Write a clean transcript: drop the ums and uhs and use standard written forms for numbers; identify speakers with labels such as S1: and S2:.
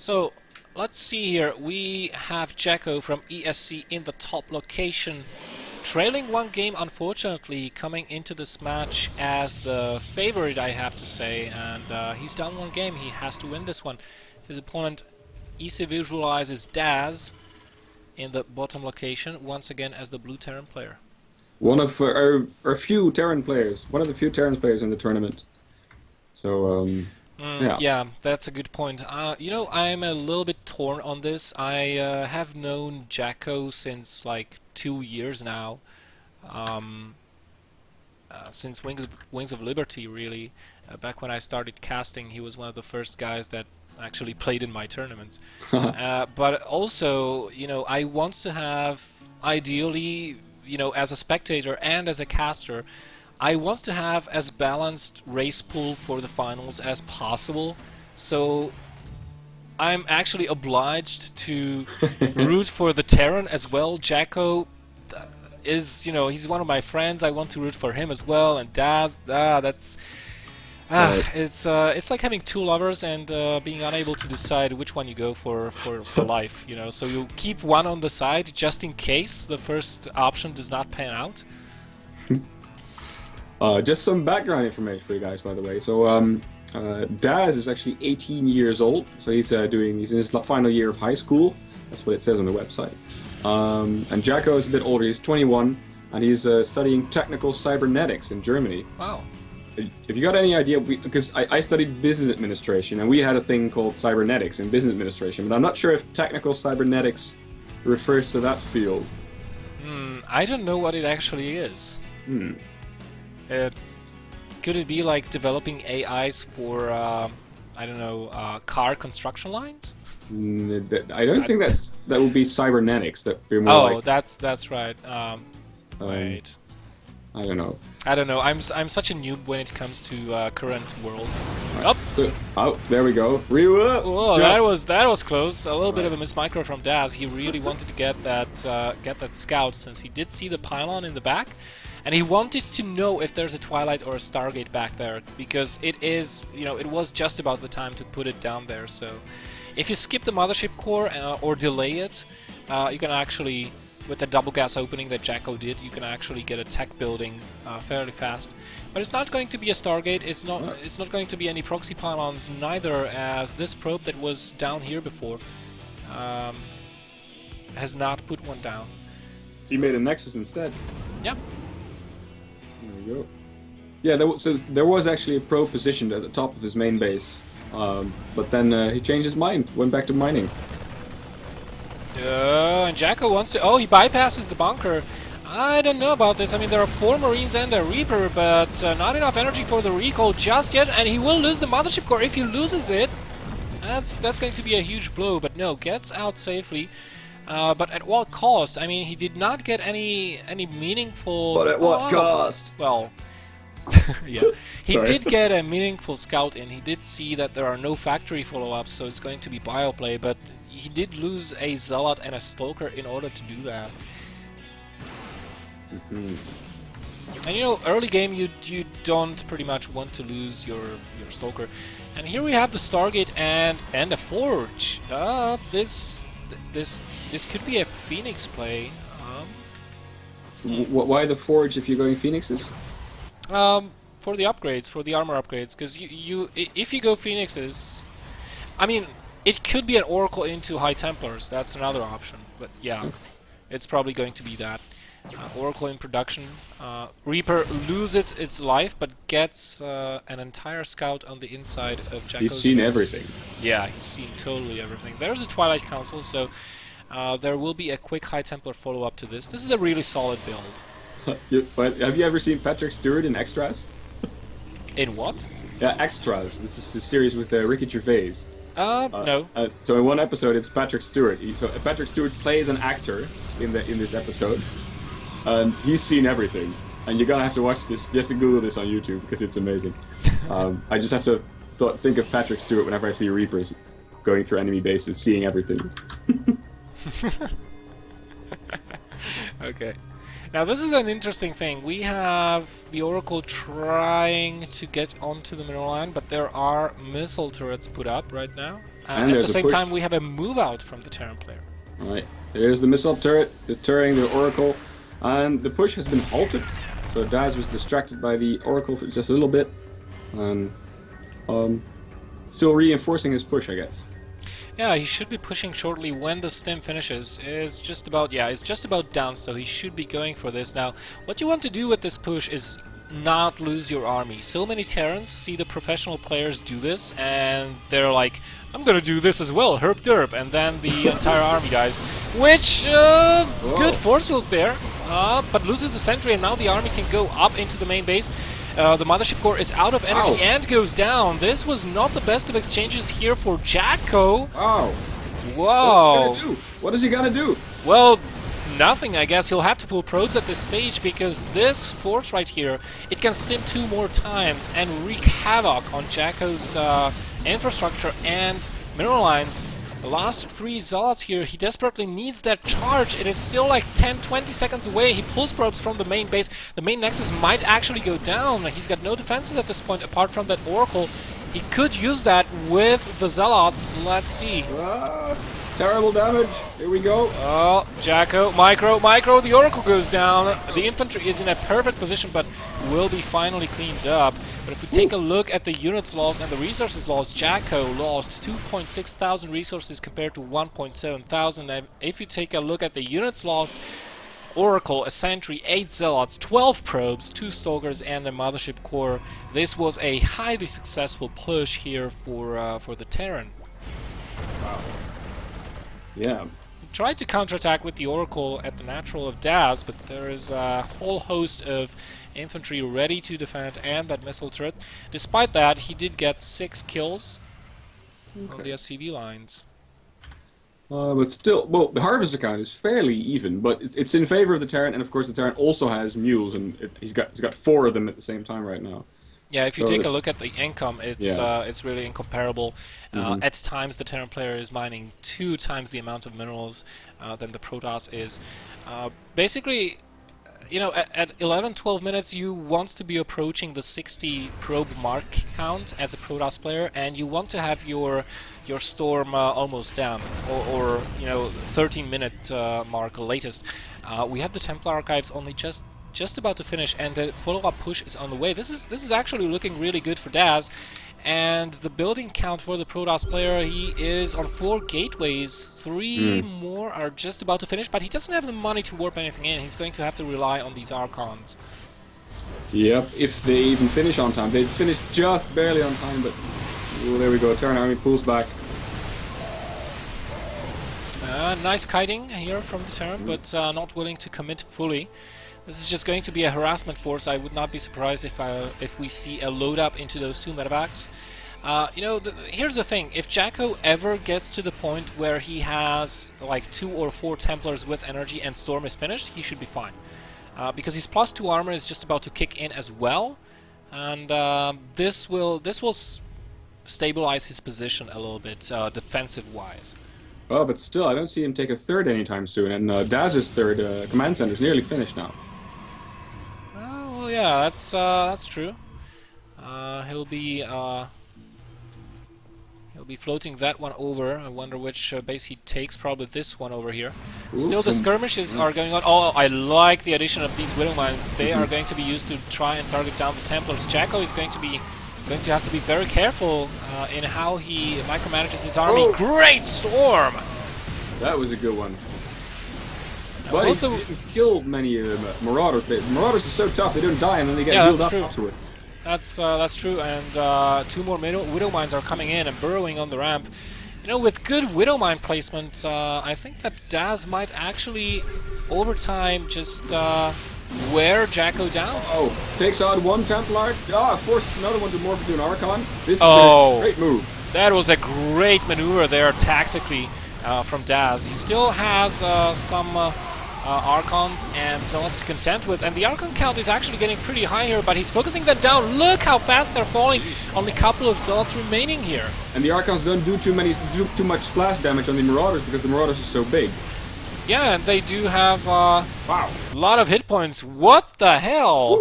S1: So let's see here. We have JackO from ESC in the top location, trailing one game, unfortunately, coming into this match as the favorite, I have to say. And he's down one game. He has to win this one. His opponent, EC visualizes Daz in the bottom location, once again as the blue Terran player.
S2: One of our few Terran players. One of the few Terran players in the tournament. So, yeah.
S1: Yeah, that's a good point. I'm a little bit torn on this. I have known JackO since like 2 years now. Since Wings of Liberty, really. Back when I started casting, he was one of the first guys that actually played in my tournaments. But also, I want to have, ideally, as a spectator and as a caster, I want to have as balanced race pool for the finals as possible. So I'm actually obliged to root for the Terran as well. JackO is, he's one of my friends. I want to root for him as well. And Daz, it's like having two lovers and being unable to decide which one you go for life. So you keep one on the side just in case the first option does not pan out.
S2: Just some background information for you guys, by the way. So, Daz is actually 18 years old. So he's in his final year of high school. That's what it says on the website. And JackO is a bit older. He's 21, and he's studying technical cybernetics in Germany.
S1: Wow.
S2: If you got any idea, because I studied business administration, and we had a thing called cybernetics in business administration, but I'm not sure if technical cybernetics refers to that field.
S1: I don't know what it actually is. Could it be like developing AIs for, I don't know, car construction lines?
S2: I don't think that would be cybernetics. That be more like,
S1: that's right. Wait.
S2: I don't know.
S1: I'm such a noob when it comes to current world.
S2: Right. There we go.
S1: Oh, that was close. A little bit of a mismicro from Daz. He really wanted to get that scout, since he did see the pylon in the back, and he wanted to know if there's a Twilight or a Stargate back there, because it is, it was just about the time to put it down there. So if you skip the mothership core or delay it, you can actually, with the double gas opening that JackO did, you can actually get a tech building fairly fast. But it's not going to be a Stargate. It's not going to be any proxy pylons neither, as this probe that was down here before has not put one down.
S2: So you made a Nexus instead.
S1: Yep.
S2: There we go. Yeah, there was actually a probe positioned at the top of his main base, but then he changed his mind, went back to mining.
S1: And JackO wants to... Oh, he bypasses the bunker. I don't know about this. I mean, there are 4 Marines and a Reaper, but not enough energy for the recall just yet, and he will lose the mothership core. If he loses it, that's going to be a huge blow, but no, gets out safely. But at what cost? I mean, he did not get any meaningful...
S2: But at what cost?
S1: Well... yeah, he did get a meaningful scout in. He did see that there are no factory follow-ups, so it's going to be bioplay, but he did lose a Zealot and a Stalker in order to do that. And early game you don't pretty much want to lose your Stalker. And here we have the Stargate and a Forge. This could be a Phoenix play.
S2: Why the Forge if you're going Phoenixes?
S1: For the upgrades, for the armor upgrades, because if you go Phoenixes, I mean, it could be an Oracle into High Templars. That's another option, but yeah, it's probably going to be that. Oracle in production. Reaper loses its life, but gets an entire scout on the inside of JackO's.
S2: He's seen everything.
S1: Yeah, he's seen totally everything. There's a Twilight Council, so there will be a quick High Templar follow-up to this. This is a really solid build.
S2: But have you ever seen Patrick Stewart in Extras?
S1: In what?
S2: Yeah, Extras. This is a series with Ricky Gervais.
S1: No.
S2: So in one episode, it's Patrick Stewart. Patrick Stewart plays an actor in this episode, and he's seen everything. And you're gonna have to watch this. You have to Google this on YouTube because it's amazing. I just have to think of Patrick Stewart whenever I see Reapers going through enemy bases, seeing everything.
S1: Okay. Now this is an interesting thing. We have the Oracle trying to get onto the mineral line, but there are missile turrets put up right now.
S2: And
S1: At
S2: there's
S1: the
S2: a
S1: same
S2: push.
S1: time, we have a move out from the Terran player.
S2: Alright, there's the missile turret, deterring the Oracle, and the push has been halted. So Daz was distracted by the Oracle for just a little bit, and still reinforcing his push, I guess.
S1: Yeah, he should be pushing shortly when the stim finishes. It's just about done, so he should be going for this. Now, what you want to do with this push is not lose your army. So many Terrans see the professional players do this, and they're like, I'm gonna do this as well, herp derp, and then the entire army dies. Which, good force fields there, but loses the sentry, and now the army can go up into the main base. The mothership core is out of energy and goes down. This was not the best of exchanges here for JackO.
S2: Oh!
S1: Whoa!
S2: What is he gonna do?
S1: Well, nothing, I guess. He'll have to pull probes at this stage because this force right here, it can stim 2 more times and wreak havoc on JackO's infrastructure and mineral lines. The last 3 Zealots here, he desperately needs that charge. It is still like 10-20 seconds away. He pulls probes from the main base. The main nexus might actually go down. He's got no defenses at this point apart from that Oracle. He could use that with the Zealots. Let's see.
S2: Terrible damage. Here we go.
S1: Oh, JackO, micro, the Oracle goes down. The infantry is in a perfect position, but will be finally cleaned up. But if we take a look at the units lost and the resources lost, JackO lost 2.6 thousand resources compared to 1.7 thousand. And if you take a look at the units lost, Oracle, a sentry, 8 zealots, 12 probes, 2 stalkers, and a mothership core. This was a highly successful push here for the Terran.
S2: Wow. Yeah.
S1: Tried to counterattack with the Oracle at the natural of Daz, but there is a whole host of infantry ready to defend and that missile turret. Despite that, he did get 6 kills on the SCV lines.
S2: But still, well, the harvester count is fairly even, but it's in favor of the Terran, and of course the Terran also has mules, and he's got 4 of them at the same time right now.
S1: Yeah, if you take a look at the income, it's really incomparable. At times, the Terran player is mining 2 times the amount of minerals than the Protoss is. Basically, you know, at 11-12 minutes, you want to be approaching the 60 probe mark count as a Protoss player, and you want to have your storm almost down, or you know, 13-minute mark latest. We have the Templar archives only just about to finish, and the follow-up push is on the way. This is actually looking really good for Daz, and the building count for the Protoss player, he is on 4 gateways. 3 more are just about to finish, but he doesn't have the money to warp anything in. He's going to have to rely on these Archons.
S2: Yep, if they even finish on time. They finished just barely on time, but there we go. Terran army pulls back.
S1: Nice kiting here from the Terran, but not willing to commit fully. This is just going to be a harassment force. I would not be surprised if we see a load up into those 2 medevacs. You know, here's the thing. If JackO ever gets to the point where he has like 2 or 4 Templars with energy and Storm is finished, he should be fine. Because his +2 armor is just about to kick in as well, and this will stabilize his position a little bit defensive-wise.
S2: Oh, but still, I don't see him take a 3rd anytime soon, and Daz's 3rd command center is nearly finished now.
S1: Well, yeah, that's true. He'll be floating that one over. I wonder which base he takes. Probably this one over here.
S2: Ooh,
S1: still, the skirmishes are going on. Oh, I like the addition of these Widow Mines. They are going to be used to try and target down the Templars. JackO is going to have to be very careful in how he micromanages his army.
S2: Oh.
S1: Great storm!
S2: That was a good one. But he didn't kill many Marauders. Marauders are so tough, they don't die and then they get healed up afterwards.
S1: That's true, and 2 more Widow Mines are coming in and burrowing on the ramp. You know, with good Widow Mine placement, I think that Daz might actually, over time, just wear JackO down.
S2: Oh, takes out 1 Templar. Forces another one to morph into an Archon. This is a great move.
S1: That was a great maneuver there tactically from Daz. He still has some Archons and Zealots to contend with, and the Archon count is actually getting pretty high here, but he's focusing them down. Look how fast they're falling. Only a couple of Zealots remaining here.
S2: And the Archons don't do too much splash damage on the Marauders because the Marauders are so big.
S1: Yeah, and they do have a lot of hit points. What the hell?